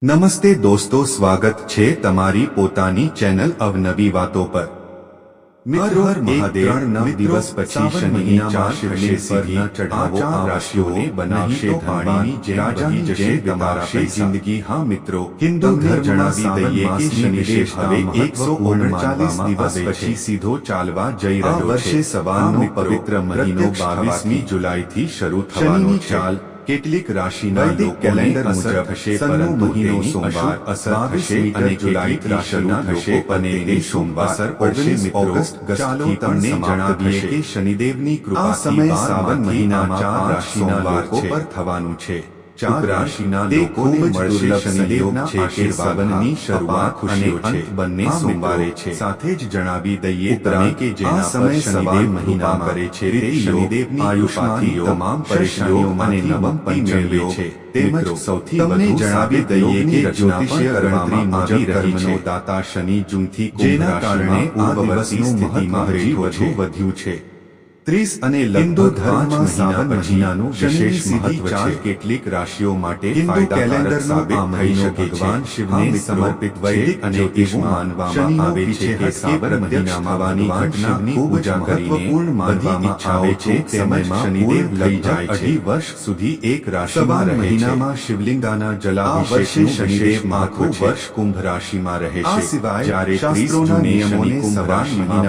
નમસ્તે દોસ્તો, સ્વાગત છે તમારી પોતાની ચેનલ અવનવી વાતો પર। મિત્રો, હર મહાદેવ 9 દિવસ પછી શનિની 4 શિવલિંગ પરના ચઢાવો આ રાશિઓને બનાવશે ધાણીની જેમ રાજાની જશે તમારા જિંદગી। હા મિત્રો, હિન્દુ ધર્મ જણાવી દઈએ કે શનિદેવ હવે 139 દિવસ પછી સીધો ચાલવા જઈ રહ્યો છે। વર્ષે સવારનો પવિત્ર મહિનો 22મી જુલાઈથી શરૂ થવાનો છે। કેટલીક રાશિના લોકોને અસર થશે, પરંતુ મહિનો સોમવાર અસર થશે અને જુલાઈ રાશિના થશે અને તે સોમવાર અસર પડશે। ઓગસ્ટ ચાલો તમને જણાવીએ કે શનિદેવની કૃપાથી સાવન મહિનામાં 4 રાશિના લોકો પર થવાનું છે। 4 રાશિના લોકોને મળશે શનિદેવના આશીર્વાદની શરૂઆત અને અંત બંને સોમવારે છે। સાથે જ જણાવી દઈએ તમને કે જેના સમય શનિદેવ મહિના કરે છે તે શનિદેવની આયુષ્યથી તમામ પરેશાનીઓ અને નવમ પંચમીઓ છે। તેમજ સૌથી વધુ જણાવી દઈએ કે જ્યોતિષીય ગણતરી આવી રહી છે દાતા શનિ જૂનથી જેના કારણે આ દિવસની સ્થિતિમાં હજી વધુ વધ્યું છે। 30 અને લગભગ 5 મહિના પછીનાનું વિશેષ મહત્વ છે। કેટલીક રાશિઓ માટે હિન્દુ કેલેન્ડરનો આ મહિનો ભગવાન શિવને સમર્પિત વૈદિક અને એવું માનવામાં આવે છે કે સાવન મહિનામાં આવવાની ઘટનાની પૂજા કરીને માનવામાં આવે છે તેમાં શનિદેવ લઈ જાય છે। 2.5 વર્ષ સુધી એક રાશિમાં મહિનામાં શિવલિંગાના જલાભિષેકનું શનિદેવ આખું વર્ષ કુંભ રાશિમાં રહે છે। આ સિવાય જ્યારે 30 જૂને શનિ કુંભ રાશિમાં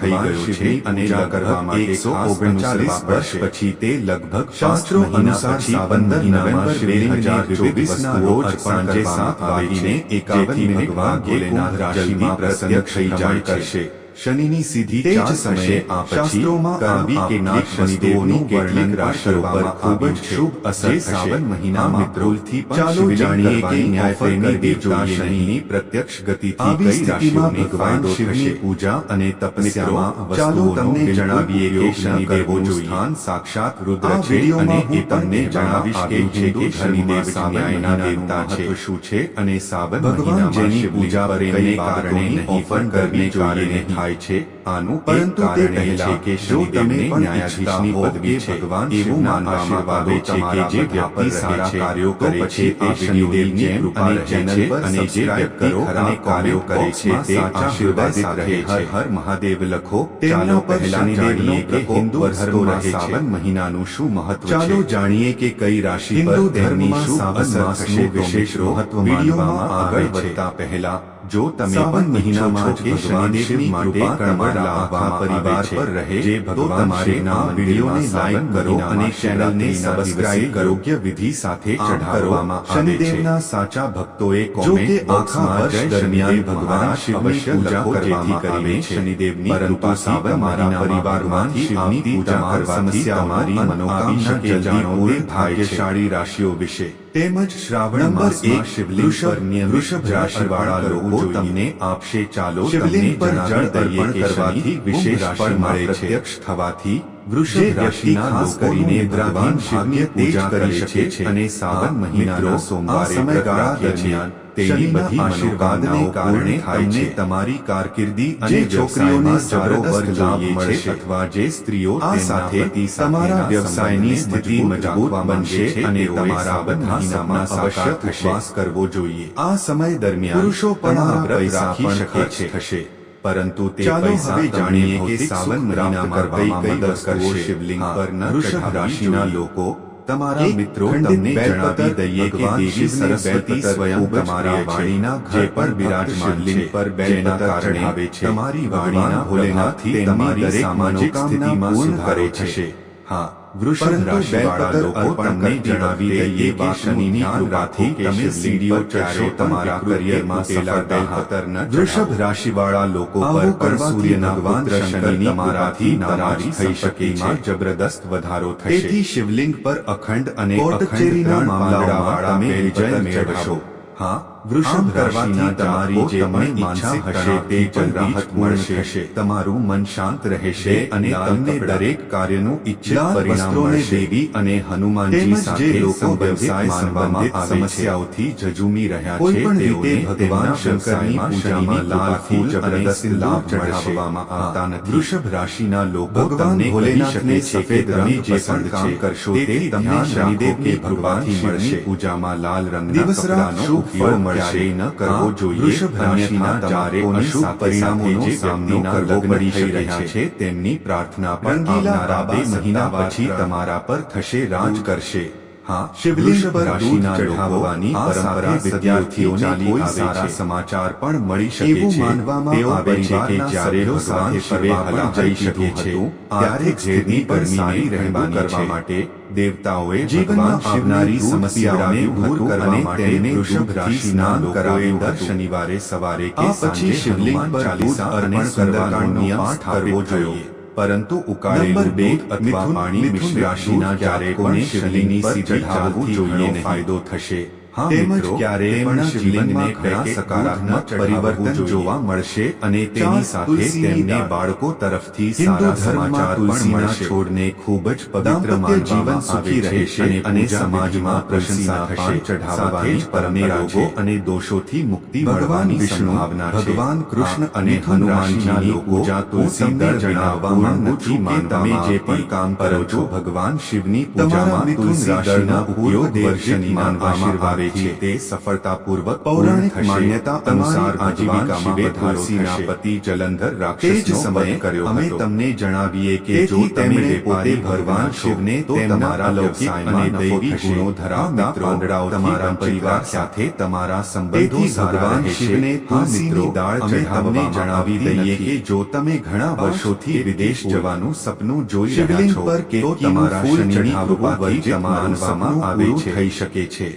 થઈ ગયો છે અને કરવામાં 139 વર્ષ પછી તે લગભગ શાસ્ત્રો અનુસાર 15 નવેમ્બર 2024ના રોજ સાંજે 7 વાગીને 51 ભગવાન ભોલેનાથ રાશિમાં પ્રત્યક્ષ થઈ જાય કરશે। શનિની સીધી તે જ સમયે આ શાસ્ત્રોમાં આવી કેટલીક શનિદેવની કેટલીક રાશિઓ પર ખૂબ જ શુભ અસર સાવન મહિનામાં મિત્રોલથી ચાલો જાણીએ કે ન્યાયપ્રેમી દેવતા શનિની પ્રત્યક્ષ ગતિથી કઈ રાશિઓને ભગવાન શિવની પૂજા અને તપસ્યામાં ચાલો તમને જણાવીએ કે શનિદેવનું સ્થાન સાક્ષાત રુદ્ર છે અને એ તમને જણાવીશ કે હિન્દુ શનિદેવ ન્યાયના દેવતા છે શું છે અને સાવન મહિનામાં જેની પૂજા પ્રેમને કારણે ઓફર કરને કારણે થાય છે। આનું પરંતુ તે પહેલા કે જો તમે ન્યાયાધીશની પદવી ભગવાન એવું માનવામાં આવે છે કે જે વ્યક્તિ સારા કાર્યો કરે છે તે શનિદેવની કૃપા ચેનલ પર અને જે વ્યક્તિ ખરાબ કાર્યો કરે છે તે આશીર્વાદિત રહે છે। હર મહાદેવ લખો તેમના પર શનિદેવનો કે હિન્દુ ધર્મમાં સાવન મહિનાનું શું મહત્વ છે। ચાલો જાણીએ કે કઈ રાશિ પર તેમની શું અસર થશે। વિશેષ મહત્વ માનવામાં આગળ વધતા પહેલા જો તમે સાવન મહિનામાં જ ભગવાન શિવ માટે કણવર લાવવા પરિવાર પર રહે જે ભગવાન શિવના વિડીયોને લાઈક કરો અને ચેનલને સબસ્ક્રાઇબ કરો। યોગ્ય વિધિ સાથે ચઢાવવામાં આવે છે। શનિદેવના સાચા ભક્તોએ કોમેન્ટ બોક્સમાં જય દરમિયાન ભગવાન શિવની પૂજા કરવામાં આવે છે। શનિદેવની કૃપા સાવન મહિના પરિવારમાંથી શિવની પૂજા કરવાથી તમારી મનોકામના જલ્દી પૂરી થાય છે। ભાગ્યશાળી રાશિઓ વિશે તેમજ શ્રાવણ માસમાં શિવલિંગ પર વૃષભ રાશિવાળા લોકો તમને આપશે। ચાલો શિવલિંગ પર જળ અર્પણ કરવાથી વિશેષ ફળ મળે છે। પ્રત્યક્ષ થવાથી વૃષભ રાશિના ખાસ કરીને ભગવાન શિવની પૂજા કરી શકે છે અને સાવન મહિનાના સોમવારે સમયગાળા દરમિયાન તેની બધી આશીર્વાદને કારણે તમને તમારી કારકિર્દી અને છોકરીઓને સારો વર્ગ લાભ મળશે અથવા જે સ્ત્રીઓ આ સાથે તમારા વ્યવસાયની સ્થિતિ મજબૂત બનશે અને તમારા બધા સપના અવશ્ય ઉપવાસ કરવો જોઈએ। આ સમય દરમિયાન પુરુષો પણ પૈસા પણ ખર્ચ થશે પરંતુ તે પૈસા હવે જાણીએ કે સાવન મહિનામાં કઈ મદદ કરશે। શિવલિંગ પરના વૃષભ રાશિના લોકો તમારા મિત્રો તમને જણાવી દઈએ કે દેવી સરસ્વતી સ્વયં તમારા વાણીના ઘર પર બિરાજમાન છે પર બેના કારણે આવે છે તમારી વાણીના ભોલેનાથથી તમારી દરેક સામાજિક સ્થિતિમાં સુધારો થશે। હા, વૃષભ રાશિવાળા લોકો તમને જણાવી દઈએ કે શનિની કૃપાથી તમે સીડીઓ ચડશો તમારા કરિયરમાં સફળતા ન વૃષભ રાશિવાળા લોકો પર પણ સૂર્યના પુત્ર શનિની તમારાથી નારાજ થઈ શકે છે। જબરદસ્ત વધારો થશે તેથી શિવલિંગ પર અખંડ અને અખંડ મામલાવાળા તમે વિજય મેળવશો। હા, વૃષભ રાશિના તમારી જે પણ ઈચ્છા હશે તે પણ રાહત મળશે, તમારું મન શાંત રહેશે અને તમને દરેક કાર્યનું ઇચ્છિત પરિણામ મળશે. દેવી અને હનુમાનજી સાથે લોકો વ્યવસાય સંબંધિત સમસ્યાઓથી ઝઝૂમી રહ્યા છે, તેઓને ભગવાન શંકરની પૂજામાં લાલ ફૂલ જબરદસ્ત લાભ ચઢાવવામાં આવતા નથી. વૃષભ રાશિના લોકો તમને ભોલેનાથને સફેદ રંગ જે પણ કામ કરશો તે તમને શનિદેવની કૃપાથી મળશે. પૂજામાં લાલ રંગના કપડાનો ઉપયોગ મળશે ન કરવો જોઈએ. વૃષભ રાશિના જાતકોને અશુભ પરિણામોનો સામનો કરવો પડી રહ્યા છે, તેમની પ્રાર્થના પણ આવનારા 2 મહિના પછી તમારા પર થશે, રાજ કરશે. હા, શિવલિંગ પર રાશિના ચઢાવવાની પરંપરા વિદ્યાર્થીઓને કોઈ સારા સમાચાર પણ મળી શકે છે. તેઓ આવે છે કે જ્યારે ભગવાન શિવે હલા જઈ શકે છે ત્યારે ઝેરની પર સારી રહેવાની કરવા માટે દેવતાઓએ ભગવાન શિવનારી સમસ્યાઓને દૂર કરવા માટે વૃષભ રાશિના લોકોએ દર શનિવારે સવારે કે સાંજે શિવલિંગ પર ચાલીસા અર્પણ કરવાનો પાઠ કરવો જોઈએ. પરંતુ ઉકાળેલું દૂધ અથવા પાણી મિશ્ર રાશિના જાતકોને શિવલિંગની સીધી ચઢાવવું જોઈએ નહીં. ફાયદો થશે. તેમજ ક્યારેય પણ શિવલિંગને ઘણા સકારાત્મક પરિવર્તન જોવા મળશે અને તેની સાથે તેમને બાળકો તરફથી સારા સમાચાર પણ મળશે. છોડને ખૂબ જ પવિત્ર માનવામાં આવે છે અને સમાજમાં પ્રશંસા થશે. ચઢાવવાની પરંપરાઓ અને દોષોથી મુક્તિ મળવાની સંભાવના છે. ભગવાન કૃષ્ણ અને હનુમાનજીની પૂજા તુલસી દર જણાવવામાં નથી માનવામાં. જે પણ કામ કરો છો ભગવાન શિવની પૂજામાં તુલસી દળનો ઉપયોગ વર્ષની માનવામાં આવે છે. તે સફળતાપૂર્વક પૌરાણિક માન્યતા અનુસાર આજીવિકામાં તુલસીના પતિ જલંધર રાક્ષસનો વધ કર્યો હતો. અમે તમને જણાવીએ કે જો તમે પોતે ભગવાન શિવને તો તમારા લૌકિક અને દૈવી ગુણો ધરાવતા પાંદડાઓ તમારા પરિવાર સાથે તમારા સંબંધો સારા રહેશે. તુલસીની દાળ ચઢાવવા જણાવી દઈએ કે જો તમે ઘણા વર્ષોથી વિદેશ જવાનું સપનું જોઈ રહ્યા છો તો તમારા શનિની કૃપાથી માનવામાં આવે છે થઈ શકે છે.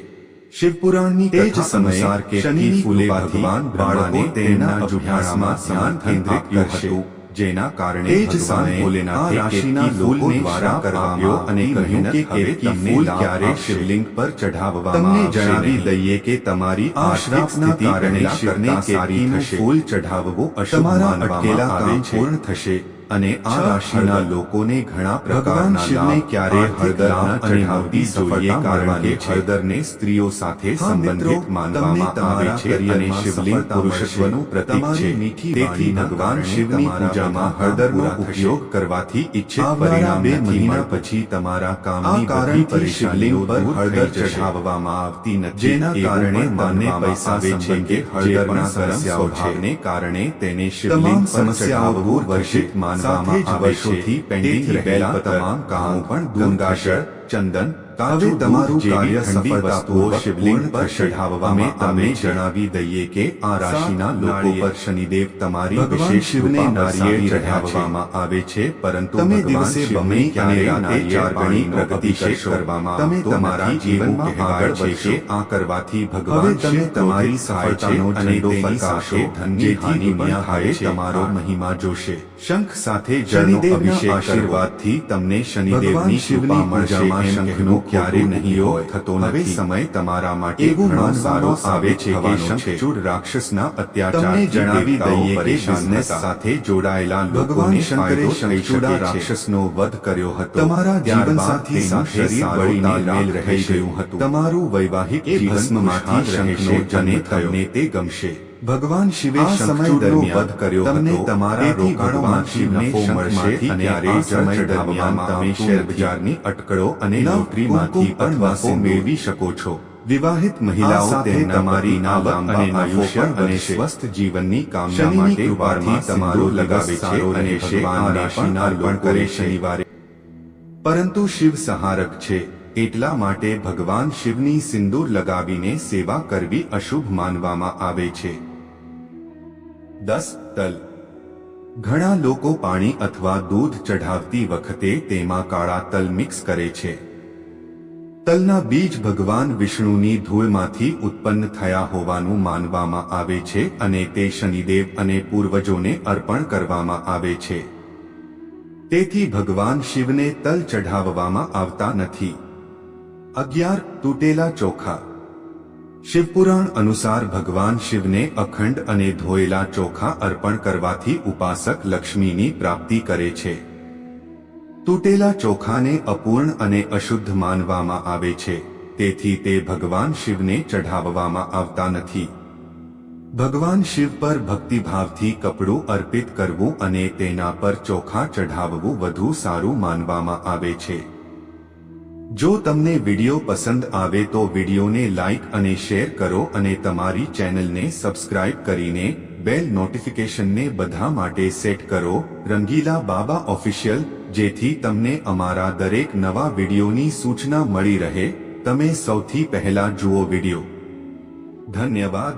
શિવપુરાણની તે જ અનુસાર કે શનિની ફૂલે ભગવાન બ્રહ્માને તેના અભ્યાસમાં ધ્યાન કેન્દ્રિત કરશે, જેના કારણે એ જ સમયે ભોલેનાથે રાશિના લોકોને દ્વારા કરવામાં અને કહ્યું કે કેતકી ફૂલ ક્યારે શિવલિંગ પર ચઢાવવામાં તમને જણાવી દઈએ કે તમારી આર્થિકના કારણે શિવને સારીનું ફૂલ ચઢાવવું અશુભ માનવામાં આવે છે. પૂર્ણ થશે અને આ રાશિના લોકોને ઘણા પ્રકારના શિવને ક્યારે હળદર ન ચઢાવવી જોઈએ, કારણ કે હળદરને સ્ત્રીઓ સાથે સંબંધિત માનવામાં આવે છે અને શિવલિંગ પુરુષત્વનું પ્રતીક છે. તેથી ભગવાન શિવની પૂજામાં હળદરનો ઉપયોગ કરવાથી ઇચ્છિત પરિણામ નથી મળતું. પછી તમારા કામની બધી પરેશાનીઓ પર હળદર ચઢાવવામાં આવતી નથી, જેના કારણે તમને પૈસા છે કે હળદરના સમસ્યાઓ ભાવને કારણે તેને શિવલિંગ પર ચઢાવવું વર્ષિત સાથે જ વર્ષોથી પેન્ડિંગ રહેલા તમામ કામો પણ ગંગાજળ, ચંદન, કાજુ તમારું કાર્ય સફળતાપૂર્વક શિવલિંગ પર ચઢાવવામાં અમે જણાવી દઈએ કે આ રાશિના લોકો પર શનિદેવ તમારી વિશેષ શિવને નારિયેળ ચઢાવવામાં આવે છે, પરંતુ તમે દિવસે બમણી અને રાતે 4 ગણી પ્રગતિ કરવામાં તમે તમારા જીવનમાં આગળ વધશો. આ કરવાથી ભગવાન તમે તમારી સફળતાનો ઝંડો ફરકાવશો, ધનની હાનિ ન થાય, તમારો મહિમા જોશે. શંખ સાથે જળનો અભિષેક આશીર્વાદથી તમને શનિદેવની કૃપા મળશે. શંખનો ક્યારે નહીં હોય થતો નથી. સમય તમારા માટે ઘણો સારો આવે છે કે શંખચૂડ રાક્ષસના અત્યાચારથી જણાવી દઈએ કે બિઝનેસ સાથે જોડાયેલા લોકોને શંકરે શંખચૂડા રાક્ષસનો વધ કર્યો હતો. તમારા જીવનસાથી સાથે બળીને મેલ રહી ગયું હતું. તમારું વૈવાહિક જીવન ભસ્મમાંથી શંખનો જને તમને તે ગમશે. ભગવાન શિવે શંખચૂડનો વધ કર્યો હતો. તમારા રોકાણોમાંથી નફો મળશે અને આ સમય દરમિયાન તમે શેરબજારની અટકળો અને નોકરીમાંથી પણ નફો મેળવી શકો છો. વિવાહિત મહિલાઓ તેમના તમારી લાંબા અને આયુષ્ય અને સ્વસ્થ જીવનની કામના માટે વારથી તમારો લગાવે છે અને ભગવાનને પણ અર્પણ કરે શનિવારે. પરંતુ શિવ સહારક છે, એટલા માટે ભગવાન શિવની સિંદૂર લગાવીને સેવા કરવી અશુભ માનવામાં આવે છે. 10. તલ. ઘણા લોકો પાણી અથવા દૂધ ચઢાવતી વખતે તેમાં કાળા તલ મિક્સ કરે છે. તલના બીજ ભગવાન વિષ્ણુની ધૂળમાંથી ઉત્પન્ન થયા હોવાનું માનવામાં આવે છે અને તે શનિદેવ અને પૂર્વજોને અર્પણ કરવામાં આવે છે. તેથી ભગવાન શિવને તલ ચઢાવવામાં આવતા નથી. 11. તૂટેલા ચોખા. શિવપુરાણ અનુસાર ભગવાન શિવને અખંડ અને ધોયેલા ચોખા અર્પણ કરવાથી ઉપાસક લક્ષ્મીની પ્રાપ્તિ કરે છે. તૂટેલા ચોખાને અપૂર્ણ અને અશુદ્ધ માનવામાં આવે છે, તેથી તે ભગવાન શિવને ચઢાવવામાં આવતા નથી. ભગવાન શિવ પર ભક્તિભાવથી કપડું અર્પિત કરવું અને તેના પર ચોખા ચઢાવવું વધુ સારું માનવામાં આવે છે. જો તમને વિડિયો પસંદ આવે તો વિડિયોને લાઇક અને શેર કરો અને તમારી ચેનલને સબસ્ક્રાઇબ કરીને બેલ નોટિફિકેશનને બધા માટે સેટ કરો. રંગીલા બાબા ઓફિશિયલ, જેથી તમને અમારા દરેક નવા વિડિયોની સૂચના મળી રહે. તમે સૌથી પહેલા જુઓ વિડિયો. ધન્યવાદ.